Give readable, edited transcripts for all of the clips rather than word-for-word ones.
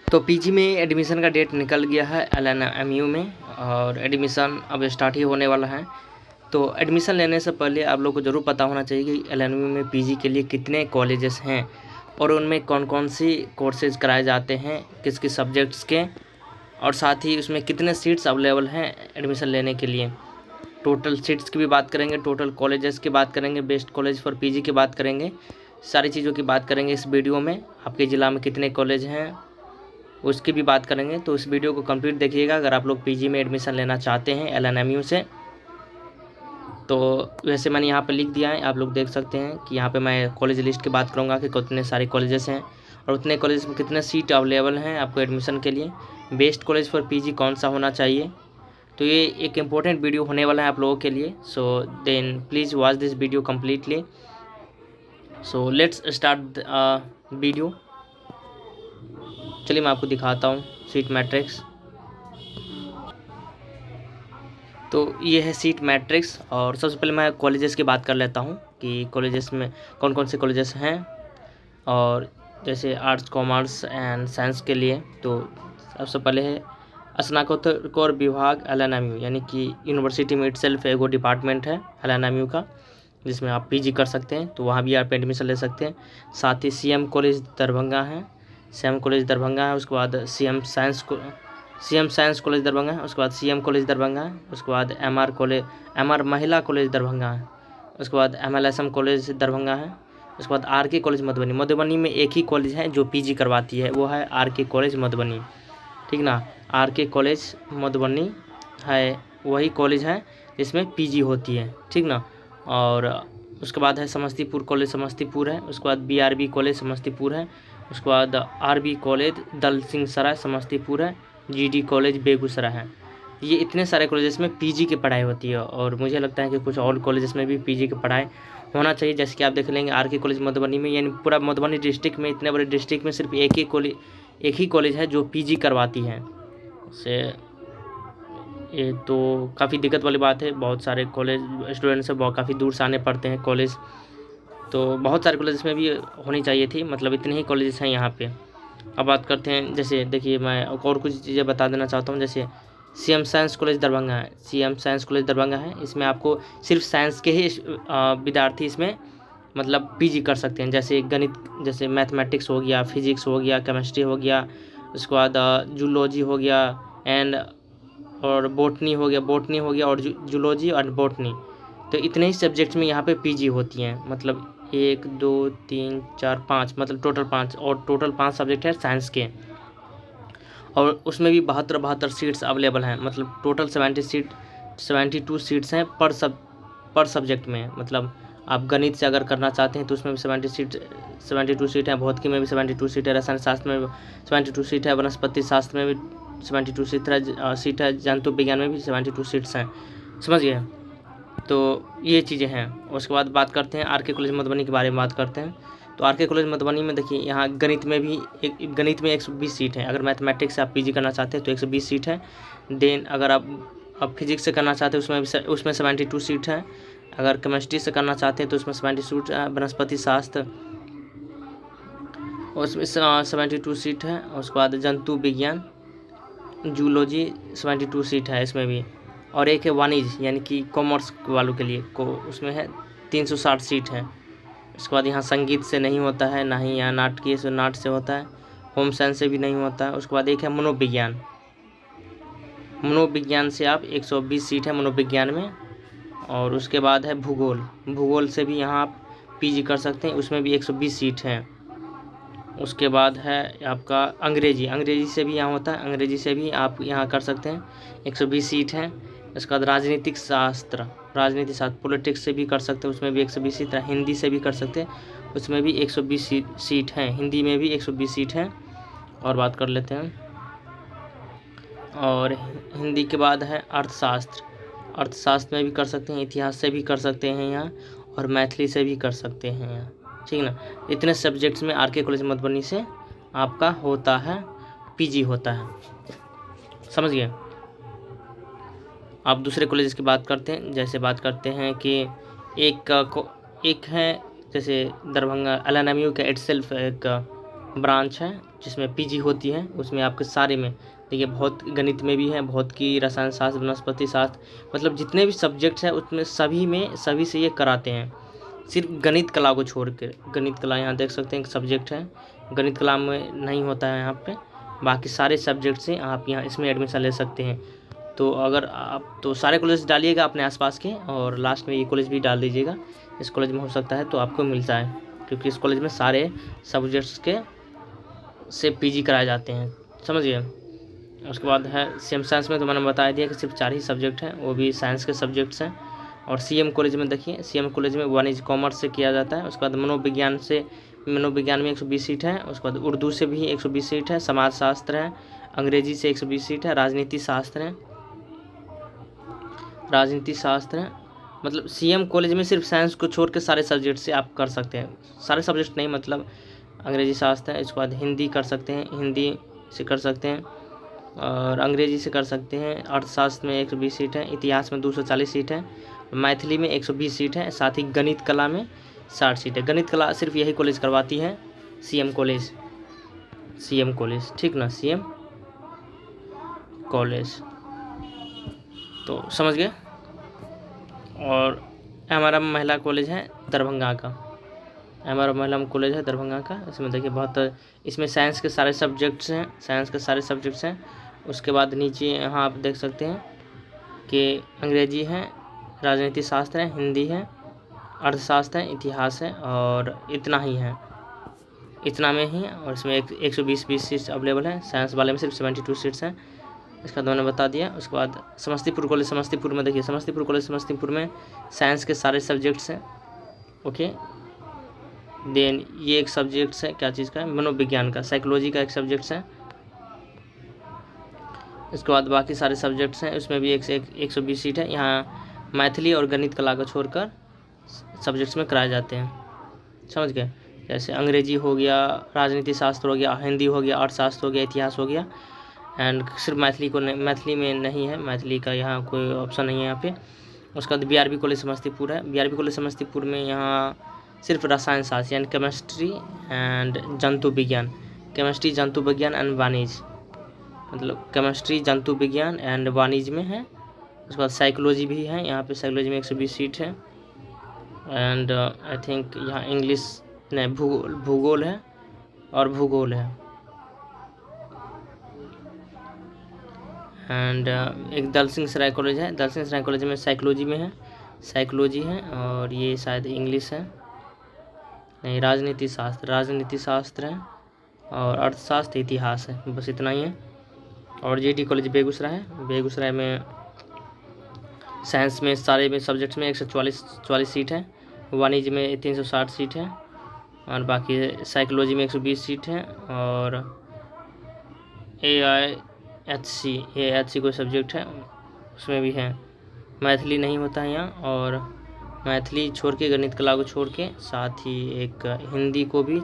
तो पीजी में एडमिशन का डेट निकल गया है एलएनएमयू में, और एडमिशन अब स्टार्ट ही होने वाला है। तो एडमिशन लेने से पहले आप लोग को ज़रूर पता होना चाहिए कि एलएनएमयू में पीजी के लिए कितने कॉलेजेस हैं और उनमें कौन कौन सी कोर्सेज कराए जाते हैं, किस किस सब्जेक्ट्स के, और साथ ही उसमें कितने सीट्स अवेलेबल हैं एडमिशन लेने के लिए। टोटल सीट्स की भी बात करेंगे, टोटल कॉलेजेस की बात करेंगे, बेस्ट कॉलेज फॉर पीजी की बात करेंगे, सारी चीज़ों की बात करेंगे इस वीडियो में। आपके ज़िला में कितने कॉलेज हैं उसकी भी बात करेंगे। तो इस वीडियो को कंप्लीट देखिएगा अगर आप लोग पीजी में एडमिशन लेना चाहते हैं एलएनएमयू से। तो वैसे मैंने यहाँ पे लिख दिया है, आप लोग देख सकते हैं कि यहाँ पे मैं कॉलेज लिस्ट की बात करूँगा कि कितने सारे कॉलेजेस हैं और उतने कॉलेज में कितने सीट अवेलेबल हैं आपको एडमिशन के लिए। बेस्ट कॉलेज फॉर पीजी कौन सा होना चाहिए। तो ये एक इम्पोर्टेंट वीडियो होने वाला है आप लोगों के लिए। So then please watch this video completely. So let's start video. चलिए मैं आपको दिखाता हूँ सीट मैट्रिक्स। तो ये है सीट मैट्रिक्स, और सबसे पहले मैं कॉलेजेस की बात कर लेता हूँ कि कॉलेजेस में कौन कौन से कॉलेजेस हैं। और जैसे आर्ट्स, कॉमर्स एंड साइंस के लिए तो सबसे पहले है स्नातकोत्तर विभाग एलएनएमयू, यानी कि यूनिवर्सिटी में इटसेल्फ एगो डिपार्टमेंट है एलएनएमयू का, जिसमें आप पीजी कर सकते हैं, तो वहाँ भी आप एडमिशन ले सकते हैं। साथ ही सीएम कॉलेज दरभंगा है, सीएम कॉलेज दरभंगा है। उसके बाद सीएम साइंस कॉलेज दरभंगा है। उसके बाद सीएम कॉलेज दरभंगा है। उसके बाद एमआर महिला कॉलेज दरभंगा है। उसके बाद एमएलएसएम कॉलेज दरभंगा है। उसके बाद आरके कॉलेज मधुबनी में एक ही कॉलेज है जो पीजी करवाती है, वो है आरके कॉलेज मधुबनी, ठीक ना। आरके कॉलेज मधुबनी है वही कॉलेज है जिसमें पीजी होती है, ठीक ना। और उसके बाद है समस्तीपुर कॉलेज, समस्तीपुर है। उसके बाद बीआरबी कॉलेज समस्तीपुर है। उसके बाद आरबी कॉलेज दल सिंह सराय समस्तीपुर है। जीडी कॉलेज बेगूसराय है। ये इतने सारे कॉलेजेस में पीजी की पढ़ाई होती है, और मुझे लगता है कि कुछ और कॉलेजेस में भी पीजी की पढ़ाई होना चाहिए। जैसे कि आप देख लेंगे आरके कॉलेज मधुबनी में, यानी पूरा मधुबनी डिस्ट्रिक्ट में, इतने बड़े डिस्ट्रिक्ट में सिर्फ एक ही कॉलेज है जो पीजी करवाती है। से ये तो काफ़ी दिक्कत वाली बात है। बहुत सारे कॉलेज स्टूडेंट्स से काफ़ी दूर से आने पड़ते हैं कॉलेज, तो बहुत सारे कॉलेज में भी होनी चाहिए थी, मतलब इतने ही कॉलेजेस हैं यहाँ पे। अब बात करते हैं, जैसे देखिए मैं और कुछ चीज़ें बता देना चाहता हूँ। जैसे सीएम साइंस कॉलेज दरभंगा है, सीएम साइंस कॉलेज दरभंगा है। इसमें आपको सिर्फ साइंस के ही विद्यार्थी इसमें मतलब पीजी कर सकते हैं। जैसे गणित, जैसे मैथमेटिक्स हो गया, फिजिक्स हो गया, केमिस्ट्री हो गया, उसके बाद जूलॉजी हो गया एंड और बोटनी हो गया और जूलॉजी और बोटनी। तो इतने ही सब्जेक्ट्स में यहाँ पे पीजी होती हैं, मतलब 1 2 3 4 5, मतलब टोटल 5, और टोटल 5 सब्जेक्ट है साइंस के। और उसमें भी 72 सीट्स अवेलेबल हैं, मतलब टोटल 72 सीट्स हैं पर सब्जेक्ट में। मतलब आप गणित से अगर करना चाहते हैं तो उसमें भी 72 सीट है, भौतिकी में भी 72 सीट है, रसायन शास्त्र में भी 72 सीट है, वनस्पति शास्त्र में भी 72 सीट है, जंतु विज्ञान में भी 72 सीट्स हैं, समझिए। तो ये चीज़ें हैं। उसके बाद बात करते हैं आरके कॉलेज मधुबनी के बारे में बात करते हैं। तो आरके कॉलेज मधुबनी में देखिए, यहाँ गणित में 120 सीट है। अगर मैथमेटिक्स से आप पीजी करना चाहते हैं तो 120 सीट है। देन अगर आप फिजिक्स से करना चाहते हैं उसमें 72 सीट है। अगर केमिस्ट्री से करना चाहते हैं तो उसमें 72 सीट है। वनस्पति शास्त्र उसमें 72 सीट है। उसके बाद जंतु विज्ञान जूलॉजी 72 सीट है इसमें भी। और एक है वाणिज्य, यानी कि कॉमर्स वालों के लिए उसमें है 360 सीट है। उसके बाद यहाँ संगीत से नहीं होता है, ना ही यहाँ नाटकीय से नाट्य से होता है, होम साइंस से भी नहीं होता है। उसके बाद एक है मनोविज्ञान से आप 120 सीट है मनोविज्ञान में। और उसके बाद है भूगोल से भी यहाँ आप पीजी कर सकते हैं, उसमें भी 120 सीट हैं। उसके बाद है आपका अंग्रेजी से भी यहाँ होता है, अंग्रेजी से भी आप यहाँ कर सकते हैं, 120 सीट हैं। उसके बाद राजनीतिक शास्त्र पॉलिटिक्स से भी कर सकते हैं, उसमें भी 120 सीट है। हिंदी से भी कर सकते हैं, उसमें भी 120 सीट हैं, हिंदी में भी 120 सीट हैं। और बात कर लेते हैं, और हिंदी के बाद है अर्थशास्त्र में भी कर सकते हैं, इतिहास से भी कर सकते हैं यहाँ, और मैथिली से भी कर सकते हैं यहाँ, ठीक ना। इतने सब्जेक्ट्स में आरके कॉलेज मधुबनी से आपका होता है पीजी होता है, समझ गए। आप दूसरे कॉलेज की बात करते हैं, जैसे बात करते हैं कि एक है जैसे दरभंगा एलएनएमयू का इटसेल्फ एक ब्रांच है जिसमें पीजी होती है, उसमें आपके सारे में देखिए भौत गणित में भी है, भौत की रसायन शास्त्र, वनस्पति शास्त्र, मतलब जितने भी सब्जेक्ट्स हैं उसमें सभी से ये कराते हैं, सिर्फ गणित कला को छोड़ कर। गणित कला यहाँ देख सकते हैं एक सब्जेक्ट है, गणित कला में नहीं होता है यहाँ पे, बाकी सारे सब्जेक्ट से आप यहाँ इसमें एडमिशन ले सकते हैं। तो अगर आप तो सारे कॉलेज डालिएगा अपने आसपास के, और लास्ट में ये कॉलेज भी डाल दीजिएगा, इस कॉलेज में हो सकता है तो आपको मिलता है, क्योंकि इस कॉलेज में सारे सब्जेक्ट्स के से पीजी कराए जाते हैं, समझिए। उसके बाद है सीएम साइंस में, तो मैंने बता दिया कि सिर्फ 4 ही सब्जेक्ट हैं, वो भी साइंस के सब्जेक्ट्स हैं। और सीएम कॉलेज में देखिए, सीएम कॉलेज में वाणिज्य कॉमर्स से किया जाता है। उसके बाद मनोविज्ञान में 120 सीट है। उसके बाद उर्दू से भी 120 सीट है, समाजशास्त्र है, अंग्रेजी से 120 सीट है, राजनीति शास्त्र है, मतलब सीएम कॉलेज में सिर्फ साइंस को छोड़ के सारे सब्जेक्ट से आप कर सकते हैं, सारे सब्जेक्ट नहीं, मतलब अंग्रेजी शास्त्र है। इसके बाद हिंदी कर सकते हैं, हिंदी से कर सकते हैं, और अंग्रेजी से कर सकते हैं। अर्थशास्त्र में 120 सीट है, इतिहास में 240 सीट है, मैथिली में 120 सीट है, साथ ही गणित कला में 60 सीट है। गणित कला सिर्फ यही कॉलेज करवाती है, सीएम कॉलेज, ठीक ना, सीएम कॉलेज, तो समझ गए। और हमारा महिला कॉलेज है दरभंगा का, हमारा महिला कॉलेज है दरभंगा का। इसमें देखिए बहुत, इसमें साइंस के सारे सब्जेक्ट्स हैं, उसके बाद नीचे यहाँ आप देख सकते हैं कि अंग्रेजी है, राजनीति शास्त्र है, हिंदी है, अर्थशास्त्र है, इतिहास है, और इतना में ही। और इसमें 120 सीट्स अवेलेबल हैं। साइंस वाले में सिर्फ 72 सीट्स हैं, इसका तो मैंने बता दिया। उसके बाद समस्तीपुर कॉलेज, समस्तीपुर में देखिए, समस्तीपुर में साइंस के सारे सब्जेक्ट्स हैं, ओके। देन ये एक सब्जेक्ट्स है, क्या चीज़ का है, मनोविज्ञान का, साइकोलॉजी का एक सब्जेक्ट्स है। इसके बाद बाकी सारे सब्जेक्ट्स हैं, उसमें भी 120 सीट है। यहाँ मैथिली और गणित कला को छोड़कर सब्जेक्ट्स में कराए जाते हैं, समझ गए। जैसे अंग्रेजी हो गया, राजनीति शास्त्र हो गया, हिंदी हो गया, अर्थशास्त्र हो गया, इतिहास हो गया, एंड सिर्फ मैथिली में नहीं है, मैथिली का यहाँ कोई ऑप्शन नहीं है यहाँ पे। उसके बाद बीआरबी कॉलेज समस्तीपुर है, बीआरबी कॉलेज समस्तीपुर में यहाँ सिर्फ रसायन शास्त्र यानी केमिस्ट्री एंड जंतु विज्ञान एंड वाणिज्य, मतलब केमिस्ट्री, जंतु विज्ञान एंड वाणिज्य में है। उसके बाद साइकोलॉजी भी है, यहाँ पे साइकोलॉजी में 120 सीट है, एंड आई थिंक यहाँ इंग्लिश नहीं, भूगोल है, एंड एक दलसिंह सराय कॉलेज है, दलसिंह सराय कॉलेज में साइकोलॉजी में है, और ये शायद इंग्लिश है, नहीं, राजनीति शास्त्र है, और अर्थशास्त्र, इतिहास है, बस इतना ही है। और जीटी कॉलेज बेगूसराय में साइंस में सारे में सब्जेक्ट्स में 144 सीट है, वाणिज्य में 360 सीट है, और बाकी साइकोलॉजी में 120 सीट है, और AIHC कोई सब्जेक्ट है उसमें भी है। मैथिली नहीं होता है यहाँ, और मैथिली छोड़ के, गणित कला को छोड़ के, साथ ही एक हिंदी को भी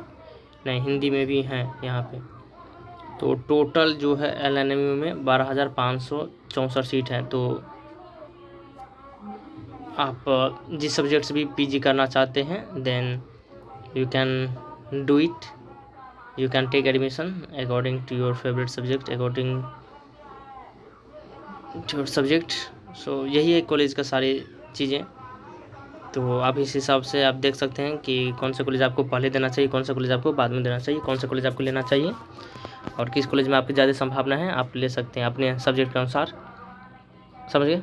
नहीं, हिंदी में भी है यहाँ पे। तो टोटल जो है LNMU में 12,564 सीट है। तो आप जिस सब्जेक्ट से भी पीजी करना चाहते हैं, then you can do it, you can take admission according to your favourite subject, so यही है कॉलेज का सारी चीज़ें। तो आप इस हिसाब से आप देख सकते हैं कि कौन सा कॉलेज आपको पहले देना चाहिए, कौन सा कॉलेज आपको बाद में देना चाहिए, कौन सा कॉलेज आपको लेना चाहिए, और किस कॉलेज में आपकी ज़्यादा संभावना है, आप ले सकते हैं अपने सब्जेक्ट के अनुसार, समझ गए।